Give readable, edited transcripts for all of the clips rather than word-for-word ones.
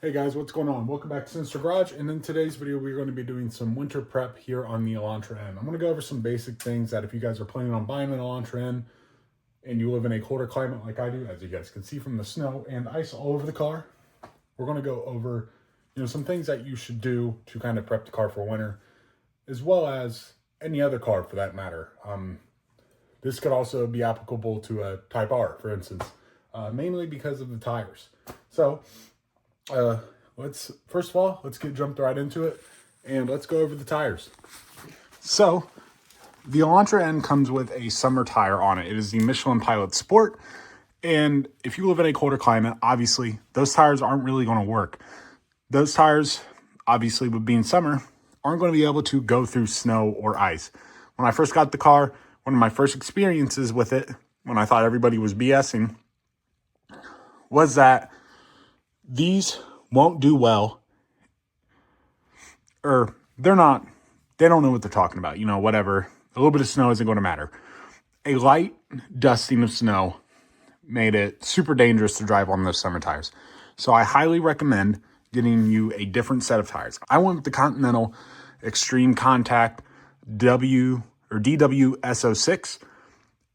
Hey guys, what's going on? Welcome back to sinstergrge, and in today's video we're going to be doing some winter prep here on the Elantra N. I'm going to go over some basic things that if you guys are planning on buying an Elantra N and you live in a colder climate like I do, as you guys can see from the snow and ice all over the car, we're going to go over some things that you should do to kind of prep the car for winter, as well as any other car for that matter. This could also be applicable to a Type R, for instance, mainly because of the tires. So let's get jumped right into it, and let's go over the tires. So the Elantra N comes with a summer tire on it. It is the Michelin Pilot Sport, and if you live in a colder climate, obviously those tires aren't really going to work. Those tires, obviously with being summer, aren't going to be able to go through snow or ice. When I first got the car, one of my first experiences with it, when I thought everybody was BSing, was that these won't do well, or they don't know what they're talking about. Whatever. A little bit of snow isn't going to matter. A light dusting of snow made it super dangerous to drive on those summer tires. So I highly recommend getting you a different set of tires. I went with the Continental Extreme Contact DWSO6,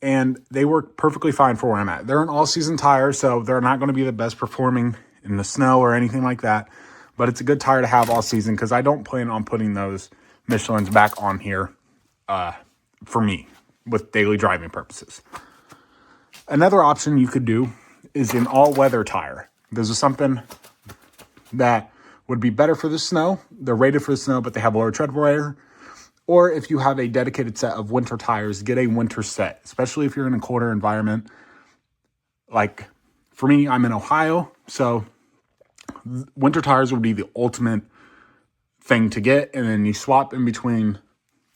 and they work perfectly fine for where I'm at. They're an all-season tire, so they're not going to be the best performing in the snow or anything like that, but it's a good tire to have all season because I don't plan on putting those Michelins back on here for me with daily driving purposes. Another option you could do is an all-weather tire. This is something that would be better for the snow. They're rated for the snow, but they have lower tread wear. Or if you have a dedicated set of winter tires, get a winter set, especially if you're in a colder environment. Like for me, I'm in Ohio, so winter tires would be the ultimate thing to get. And then you swap in between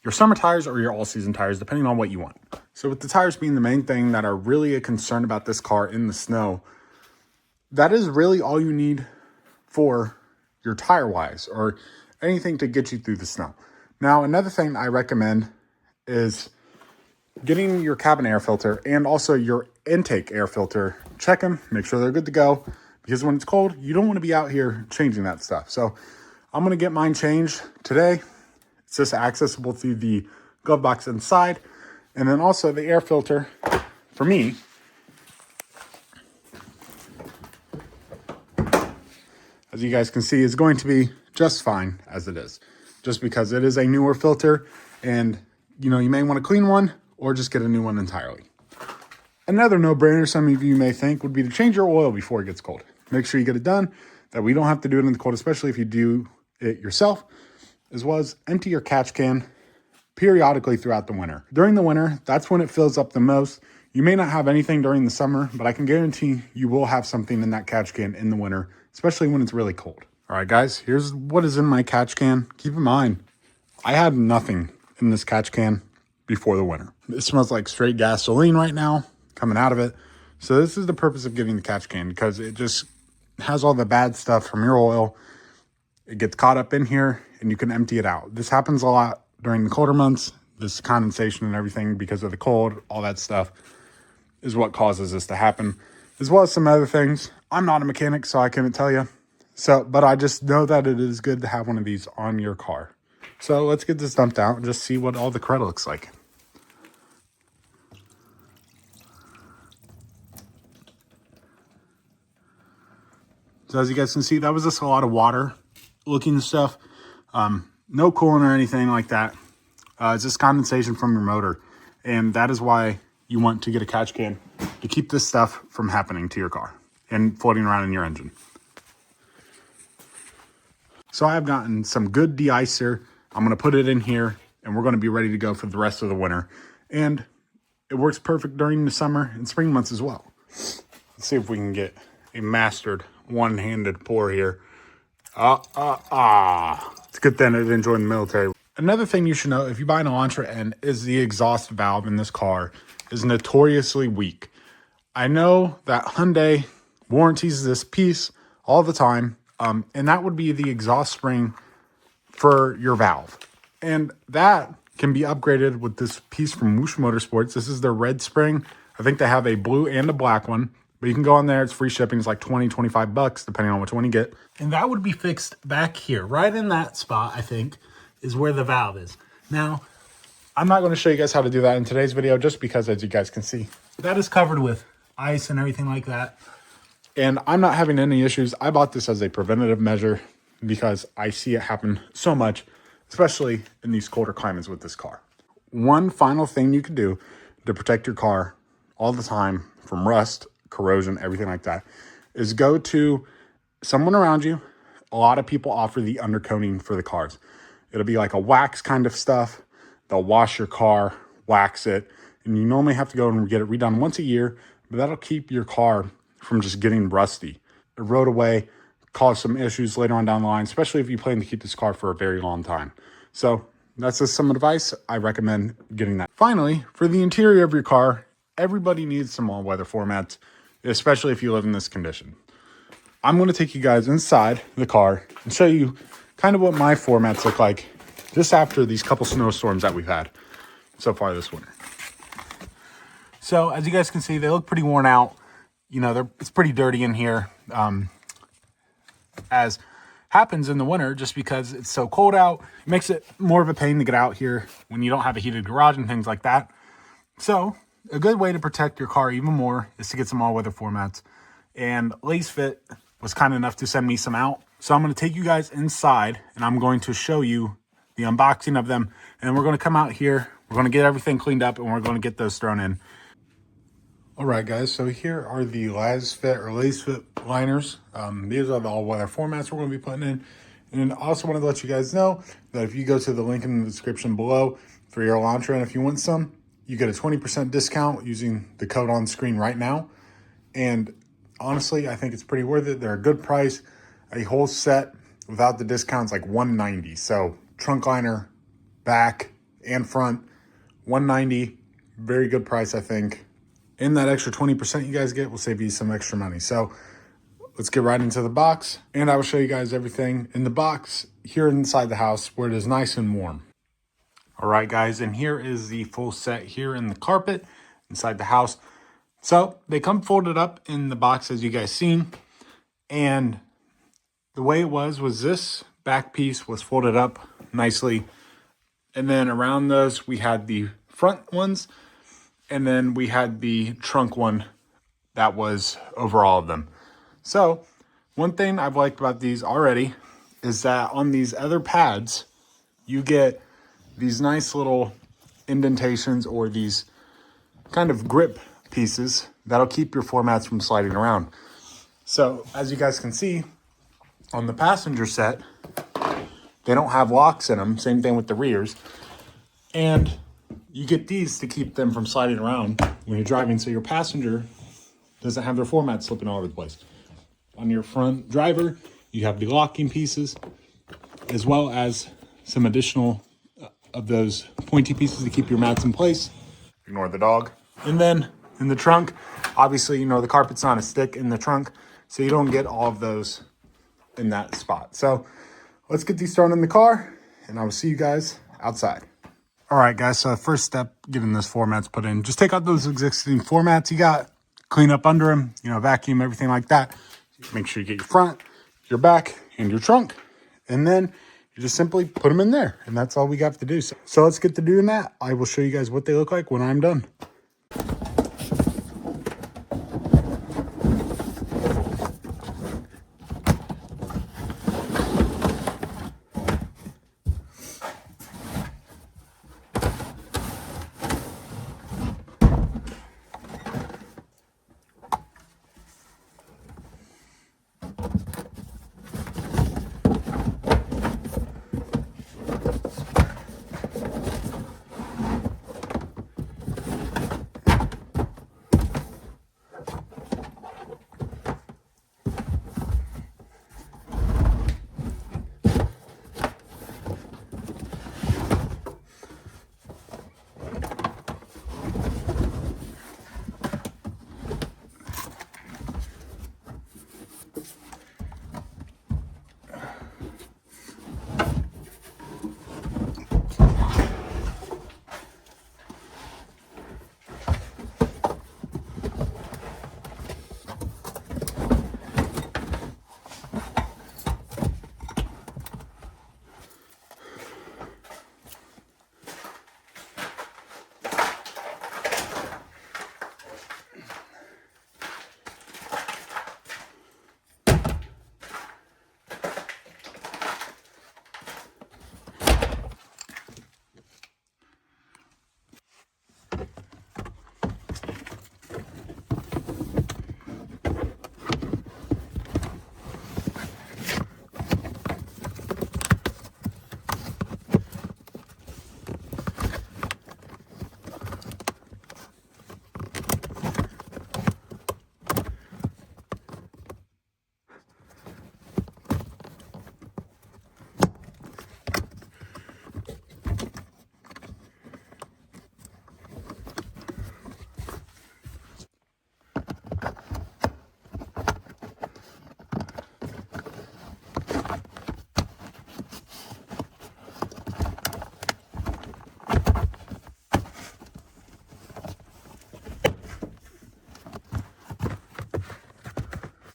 your summer tires or your all-season tires, depending on what you want. So with the tires being the main thing that are really a concern about this car in the snow, that is really all you need for your tire-wise or anything to get you through the snow. Now, another thing I recommend is getting your cabin air filter and also your intake air filter. Check them, make sure they're good to go, because when it's cold, you don't want to be out here changing that stuff. So I'm going to get mine changed today. It's just accessible through the glove box inside. And then also the air filter, for me, as you guys can see, is going to be just fine as it is. Just because it is a newer filter, and you may want to clean one or just get a new one entirely. Another no-brainer some of you may think would be to change your oil before it gets cold. Make sure you get it done, that we don't have to do it in the cold, especially if you do it yourself, as well as empty your catch can periodically throughout the winter. During the winter, that's when it fills up the most. You may not have anything during the summer, but I can guarantee you will have something in that catch can in the winter, especially when it's really cold. All right, guys, here's what is in my catch can. Keep in mind, I had nothing in this catch can before the winter. It smells like straight gasoline right now coming out of it. So this is the purpose of getting the catch can, because it just has all the bad stuff from your oil. It gets caught up in here and you can empty it out. This happens a lot during the colder months. This condensation and everything because of the cold, all that stuff is what causes this to happen, as well as some other things. I'm not a mechanic, so I couldn't tell you. But I just know that it is good to have one of these on your car. So let's get this dumped out and just see what all the crud looks like. So as you guys can see, that was just a lot of water looking stuff. No coolant or anything like that. It's just condensation from your motor. And that is why you want to get a catch can, to keep this stuff from happening to your car and floating around in your engine. So I've gotten some good de-icer. I'm going to put it in here, and we're going to be ready to go for the rest of the winter. And it works perfect during the summer and spring months as well. Let's see if we can get a mastered one-handed pour here. It's a good thing I didn't join the military. Another thing you should know, if you buy an Elantra N, is the exhaust valve in this car is notoriously weak. I know that Hyundai warranties this piece all the time. And that would be the exhaust spring for your valve. And that can be upgraded with this piece from Whoosh Motorsports. This is their red spring. I think they have a blue and a black one. But you can go on there. It's free shipping. It's like 20, 25 bucks, depending on which one you get. And that would be fixed back here. Right in that spot, I think, is where the valve is. Now, I'm not going to show you guys how to do that in today's video, just because, as you guys can see, that is covered with ice and everything like that. And I'm not having any issues. I bought this as a preventative measure because I see it happen so much, especially in these colder climates with this car. One final thing you can do to protect your car all the time from rust, corrosion, everything like that, is go to someone around you. A lot of people offer the undercoating for the cars. It'll be like a wax kind of stuff. They'll wash your car, wax it, and you normally have to go and get it redone once a year, but that'll keep your car from just getting rusty, erode away, cause some issues later on down the line, especially if you plan to keep this car for a very long time. So that's just some advice. I recommend getting that. Finally, for the interior of your car, everybody needs some all-weather floor mats, especially if you live in this condition. I'm going to take you guys inside the car and show you kind of what my floor mats look like just after these couple snowstorms that we've had so far this winter. So as you guys can see, they look pretty worn out. You know, it's pretty dirty in here, as happens in the winter just because it's so cold out. It makes it more of a pain to get out here when you don't have a heated garage and things like that. So a good way to protect your car even more is to get some all-weather floor mats. And Lace Fit was kind enough to send me some out. So I'm going to take you guys inside and I'm going to show you the unboxing of them. And we're going to come out here. We're going to get everything cleaned up and we're going to get those thrown in. All right, guys. So here are the Lace Fit liners. These are the all-weather floor mats we're going to be putting in. And I also wanted to let you guys know that if you go to the link in the description below for your Elantra N, if you want some, you get a 20% discount using the code on screen right now. And honestly, I think it's pretty worth it. They're a good price. A whole set without the discounts like $190. So trunk liner, back and front, $190. Very good price, I think. And that extra 20% you guys get will save you some extra money. So let's get right into the box. And I will show you guys everything in the box here inside the house where it is nice and warm. All right, guys, and here is the full set here in the carpet inside the house. So they come folded up in the box as you guys seen. And the way it was this back piece was folded up nicely. And then around those, we had the front ones. And then we had the trunk one that was over all of them. So one thing I've liked about these already is that on these other pads, you get these nice little indentations or these kind of grip pieces that'll keep your floor mats from sliding around. So as you guys can see on the passenger set, they don't have locks in them. Same thing with the rears. And you get these to keep them from sliding around when you're driving, so your passenger doesn't have their floor mat slipping all over the place. On your front driver, you have the locking pieces, as well as some additional of those pointy pieces to keep your mats in place. Ignore the dog. And then in the trunk, obviously, you know, the carpet's not a stick in the trunk, so you don't get all of those in that spot. So let's get these thrown in the car, and I will see you guys outside. All right, guys, so the first step, getting this floor mats put in, just take out those existing floor mats you got, clean up under them, you know, vacuum, everything like that. Make sure you get your front, your back, and your trunk. And then you just simply put them in there, and that's all we got to do. So let's get to doing that. I will show you guys what they look like when I'm done.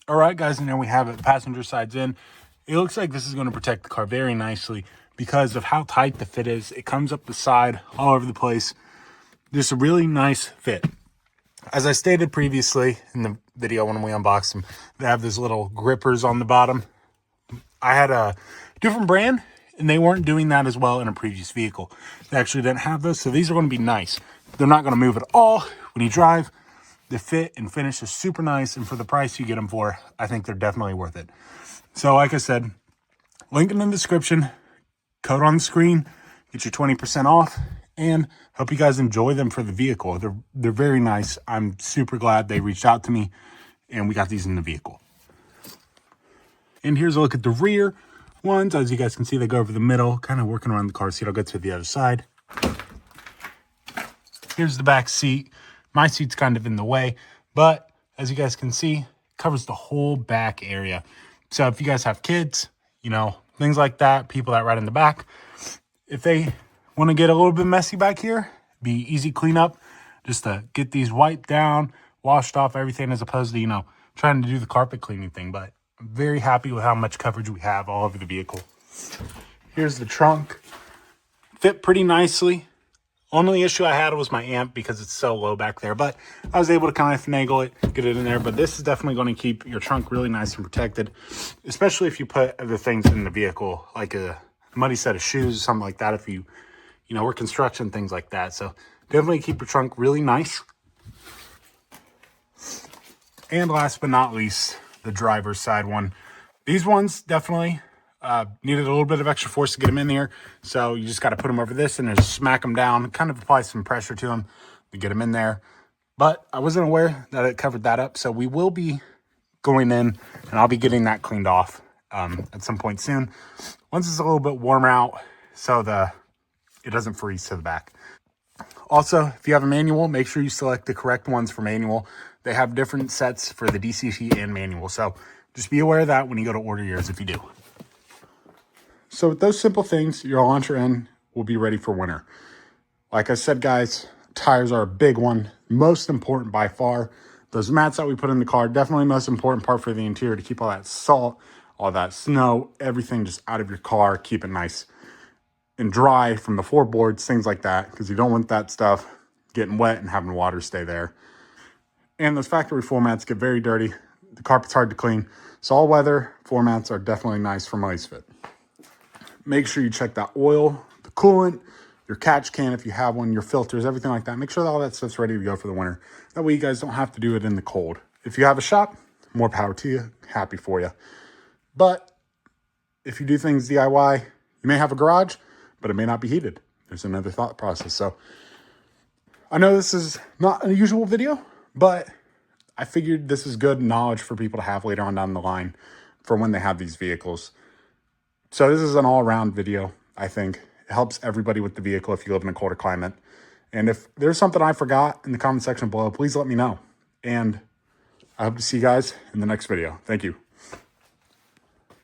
All right, guys, and there we have it. The passenger side's in. It looks like this is going to protect the car very nicely because of how tight the fit is. It comes up the side all over the place. Just a really nice fit. As I stated previously in the video when we unboxed them, they have these little grippers on the bottom. I had a different brand, and they weren't doing that as well in a previous vehicle. They actually didn't have those, so these are going to be nice. They're not going to move at all when you drive. The fit and finish is super nice, and for the price you get them for, I think they're definitely worth it. So like I said, link in the description, code on the screen, get you 20% off, and hope you guys enjoy them for the vehicle. They're very nice. I'm super glad they reached out to me, and we got these in the vehicle. And here's a look at the rear ones. As you guys can see, they go over the middle, kind of working around the car seat. I'll go to the other side. Here's the back seat. My seat's kind of in the way, but as you guys can see, it covers the whole back area. So if you guys have kids, you know, things like that, people that ride in the back, if they want to get a little bit messy back here, be easy cleanup, just to get these wiped down, washed off everything, as opposed to, you know, trying to do the carpet cleaning thing. But I'm very happy with how much coverage we have all over the vehicle. Here's the trunk. Fit pretty nicely. Only issue I had was my amp because it's so low back there, but I was able to kind of finagle it, get it in there. But this is definitely going to keep your trunk really nice and protected, especially if you put other things in the vehicle, like a muddy set of shoes or something like that, if you know, work construction, things like that. So definitely keep your trunk really nice. And last but not least, the driver's side one. These ones definitely needed a little bit of extra force to get them in here. So you just got to put them over this and just smack them down, kind of apply some pressure to them to get them in there. But I wasn't aware that it covered that up. So we will be going in and I'll be getting that cleaned off at some point soon. Once it's a little bit warmer out so it doesn't freeze to the back. Also, if you have a manual, make sure you select the correct ones for manual. They have different sets for the DCT and manual. So just be aware of that when you go to order yours if you do. So with those simple things, your Elantra N will be ready for winter. Like I said, guys, tires are a big one. Most important by far. Those mats that we put in the car, definitely the most important part for the interior to keep all that salt, all that snow, everything just out of your car. Keep it nice and dry from the floorboards, things like that, because you don't want that stuff getting wet and having water stay there. And those factory floor mats get very dirty. The carpet's hard to clean. So all weather floor mats are definitely nice for ice fit. Make sure you check that oil, the coolant, your catch can if you have one, your filters, everything like that. Make sure that all that stuff's ready to go for the winter. That way you guys don't have to do it in the cold. If you have a shop, more power to you. Happy for you. But if you do things DIY, you may have a garage, but it may not be heated. There's another thought process. So I know this is not an usual video, but I figured this is good knowledge for people to have later on down the line for when they have these vehicles. So this is an all-around video, I think. It helps everybody with the vehicle if you live in a colder climate. And if there's something I forgot in the comment section below, please let me know. And I hope to see you guys in the next video. Thank you.